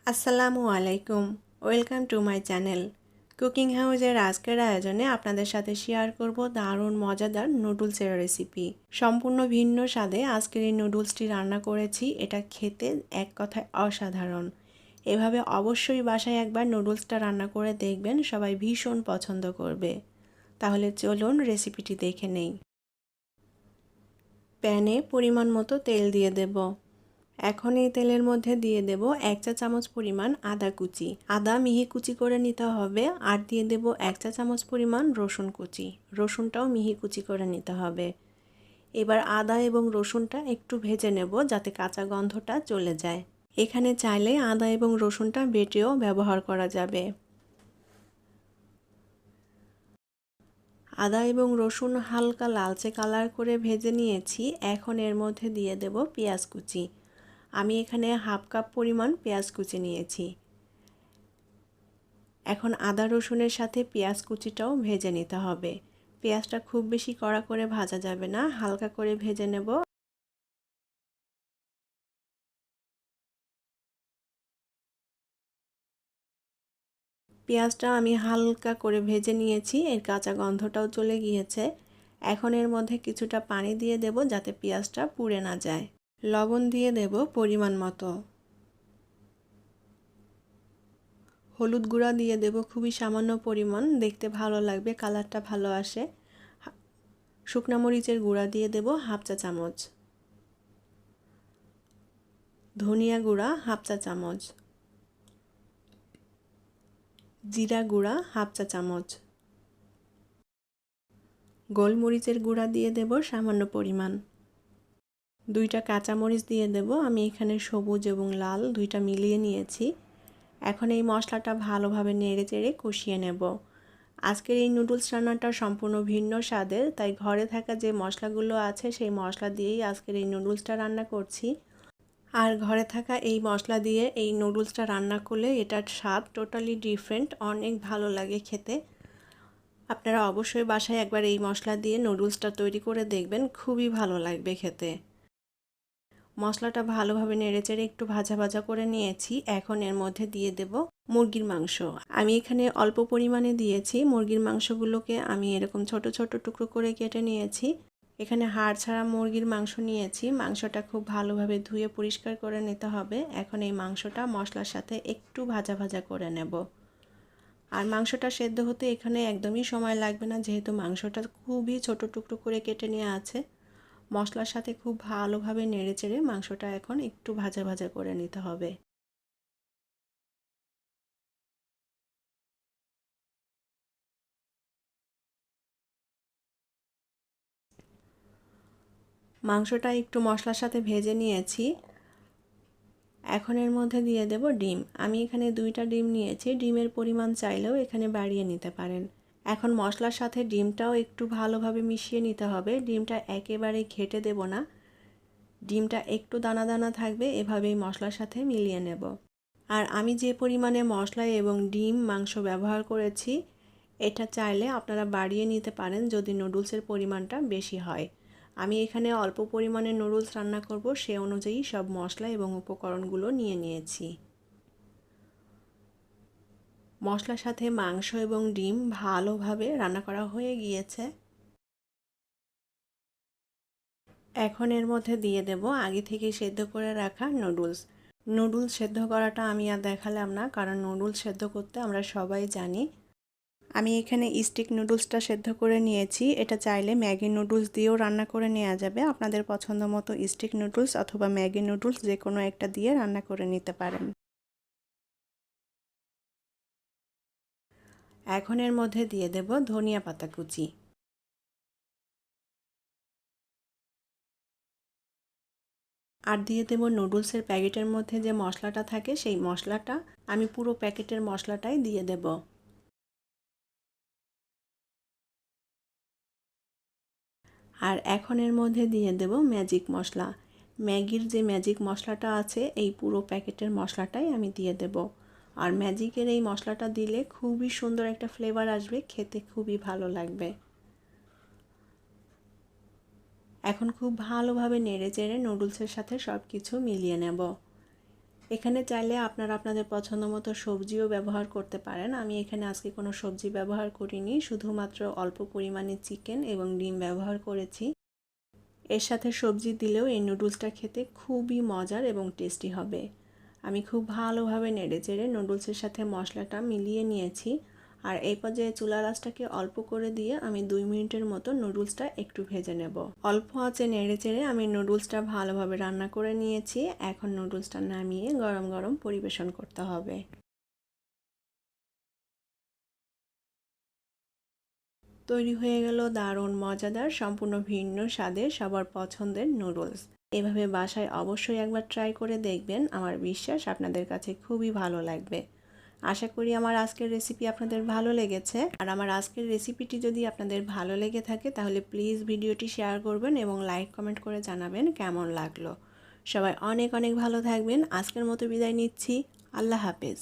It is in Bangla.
আসসালামু আলাইকুম, welcome to my channel. Cooking হাউসের আজকের আয়োজনে আপনাদের সাথে শেয়ার করব দারুণ মজাদার নুডলসের রেসিপি। সম্পূর্ণ ভিন্ন স্বাদে আজকের এই নুডলসটি রান্না করেছি। এটা খেতে এক কথায় অসাধারণ। এভাবে অবশ্যই বাসায় একবার নুডলসটা রান্না করে দেখবেন, সবাই ভীষণ পছন্দ করবে। তাহলে চলুন রেসিপিটি দেখে নেই। প্যানে পরিমাণ মতো তেল দিয়ে দেব। এখন এই তেলের মধ্যে দিয়ে দেব 1 চা চামচ পরিমাণ আদা কুচি। আদা মিহি কুচি করে নিতে হবে। আর দিয়ে দেব 1 চা চামচ পরিমাণ রসুন কুচি। রসুনটাও মিহি কুচি করে নিতে হবে। এবার আদা এবং রসুনটা একটু ভেজে নেব যাতে কাঁচা গন্ধটা চলে যায়। এখানে চাইলে আদা এবং রসুনটা বেটেও ব্যবহার করা যাবে। আদা এবং রসুন হালকা লালচে কালার করে ভেজে নিয়েছি। এখন এর মধ্যে দিয়ে দেব পেঁয়াজ কুচি। আমি এখানে হাফ কাপ পরিমাণ পেঁয়াজ কুচি নিয়েছি। এখন আদা রসুনের সাথে পেঁয়াজ কুচিটাও ভেজে নিতে হবে। পেঁয়াজটা খুব বেশি কড়া করে ভাজা যাবে না, হালকা করে ভেজে নেব। পেঁয়াজটা আমি হালকা করে ভেজে নিয়েছি, এর কাঁচা গন্ধটাও চলে গিয়েছে। এখন এর মধ্যে কিছুটা পানি দিয়ে দেব যাতে পেঁয়াজটা পুড়ে না যায়। লবণ দিয়ে দেব পরিমাণ মতো। হলুদ গুঁড়া দিয়ে দেব খুবই সামান্য পরিমাণ, দেখতে ভালো লাগবে, কালারটা ভালো আসে। শুকনা মরিচের গুঁড়া দিয়ে দেব হাফ চা চামচ। ধনিয়া গুঁড়া হাফ চা চামচ। জিরা গুঁড়া হাফ চা চামচ। গোলমরিচের গুঁড়া দিয়ে দেব সামান্য পরিমাণ। দুইটা কাঁচামরিচ দিয়ে দেব, আমি এখানে সবুজ এবং লাল দুইটা মিলিয়ে নিয়েছি। এখন এই মশলাটা ভালোভাবে নেড়ে চেড়ে কষিয়ে নেব। আজকের এই নুডলস রান্নাটা সম্পূর্ণ ভিন্ন স্বাদের, তাই ঘরে থাকা যে মশলাগুলো আছে সেই মশলা দিয়েই আজকের এই নুডলসটা রান্না করছি। আর ঘরে থাকা এই মশলা দিয়ে এই নুডলসটা রান্না করলে এটার স্বাদ টোটালি ডিফারেন্ট, অনেক ভালো লাগে খেতে। আপনারা অবশ্যই বাসায় একবার এই মশলা দিয়ে নুডলসটা তৈরি করে দেখবেন, খুবই ভালো লাগবে খেতে। মশলাটা ভালোভাবে নেড়েচেড়ে একটু ভাজা ভাজা করে নিয়েছি। এখন এর মধ্যে দিয়ে দেব মুরগির মাংস। আমি এখানে অল্প পরিমাণে দিয়েছি। মুরগির মাংসগুলোকে আমি এরকম ছোট ছোট টুকরো করে কেটে নিয়েছি। এখানে হাড় ছাড়া মুরগির মাংস নিয়েছি। মাংসটা খুব ভালোভাবে ধুয়ে পরিষ্কার করে নিতে হবে। এখন এই মাংসটা মশলার সাথে একটু ভাজা ভাজা করে নেব। আর মাংসটা সেদ্ধ হতে এখানে একদমই সময় লাগবে না, যেহেতু মাংসটা খুবই ছোট টুকরো করে কেটে নেওয়া আছে। মশলার সাথে খুব ভালোভাবে নেড়েচেড়ে মাংসটা এখন একটু ভাজা ভাজা করে নিতে হবে। মাংসটা একটু মশলার সাথে ভেজে নিয়েছি। এখন এর মধ্যে দিয়ে দেব ডিম। আমি এখানে 2টা ডিম নিয়েছি। ডিমের পরিমাণ চাইলেও এখানে বাড়িয়ে নিতে পারেন। এখন মশলার সাথে ডিমটাও একটু ভালোভাবে মিশিয়ে নিতে হবে। ডিমটা একেবারে ঘেটে দেব না, ডিমটা একটু দানা দানা থাকবে, এভাবেই মশলার সাথে মিলিয়ে নেব। আর আমি যে পরিমাণে মশলা এবং ডিম মাংস ব্যবহার করেছি, এটা চাইলে আপনারা বাড়িয়ে নিতে পারেন যদি নুডলসের পরিমাণটা বেশি হয়। আমি এখানে অল্প পরিমাণে নুডলস রান্না করব, সে অনুযায়ী সব মশলা এবং উপকরণগুলো নিয়ে নিয়েছি। মশলার সাথে মাংস এবং ডিম ভালোভাবে রান্না করা হয়ে গিয়েছে। এখন এর মধ্যে দিয়ে দেব আগে থেকে সেদ্ধ করে রাখা নুডলস। নুডলস সেদ্ধ করাটা আমি আর দেখালাম না, কারণ নুডলস সেদ্ধ করতে আমরা সবাই জানি। আমি এখানে স্টিক নুডলসটা সেদ্ধ করে নিয়েছি। এটা চাইলে ম্যাগি নুডলস দিয়েও রান্না করে নেওয়া যাবে। আপনাদের পছন্দ মতো স্টিক নুডলস অথবা ম্যাগি নুডলস যে কোনো একটা দিয়ে রান্না করে নিতে পারেন। এখন এর মধ্যে দিয়ে দেব ধনিয়া পাতা কুচি। আর দিয়ে দেব নুডলসের প্যাকেটের মধ্যে যে মশলাটা থাকে সেই মশলাটা। আমি পুরো প্যাকেটের মশলাটাই দিয়ে দেব। আর এখন এর মধ্যে দিয়ে দেব ম্যাজিক মশলা। ম্যাগির যে ম্যাজিক মশলাটা আছে এই পুরো প্যাকেটের মশলাটাই আমি দিয়ে দেব। আর ম্যাজিকের এই মশলাটা দিলে খুবই সুন্দর একটা ফ্লেভার আসবে, খেতে খুবই ভালো লাগবে। এখন খুব ভালোভাবে নেড়ে চেড়ে নুডলসের সাথে সব কিছু মিলিয়ে নেব। এখানে চাইলে আপনারা আপনাদের পছন্দ মতো সবজিও ব্যবহার করতে পারেন। আমি এখানে আজকে কোনো সবজি ব্যবহার করিনি, শুধুমাত্র অল্প পরিমাণে চিকেন এবং ডিম ব্যবহার করেছি। এর সাথে সবজি দিলেও এই নুডলসটা খেতে খুবই মজার এবং টেস্টি হবে। আমি খুব ভালোভাবে নেড়েচেড়ে নুডলসের সাথে মশলাটা মিলিয়ে নিয়েছি। আর এই পর্যায়ে চুলার আঁচটাকে অল্প করে দিয়ে আমি 2 মিনিটের মতো নুডলসটা একটু ভেজে নেব। অল্প আঁচে নেড়েচেড়ে আমি নুডলসটা ভালোভাবে রান্না করে নিয়েছি। এখন নুডলসটা নামিয়ে গরম গরম পরিবেশন করতে হবে। তৈরি হয়ে গেল দারুণ মজাদার, সম্পূর্ণ ভিন্ন স্বাদের, সবার পছন্দের নুডলস। এভাবে বাসায় অবশ্যই একবার ট্রাই করে দেখবেন। আমার বিশ্বাস আপনাদের কাছে খুবই ভালো লাগবে। আশা করি আমার আজকের রেসিপি আপনাদের ভালো লেগেছে। আর আমার আজকের রেসিপিটি যদি আপনাদের ভালো লেগে থাকে তাহলে প্লিজ ভিডিওটি শেয়ার করবেন এবং লাইক কমেন্ট করে জানাবেন কেমন লাগলো। সবাই অনেক অনেক ভালো থাকবেন। আজকের মতো বিদায় নিচ্ছি। আল্লাহ হাফেজ।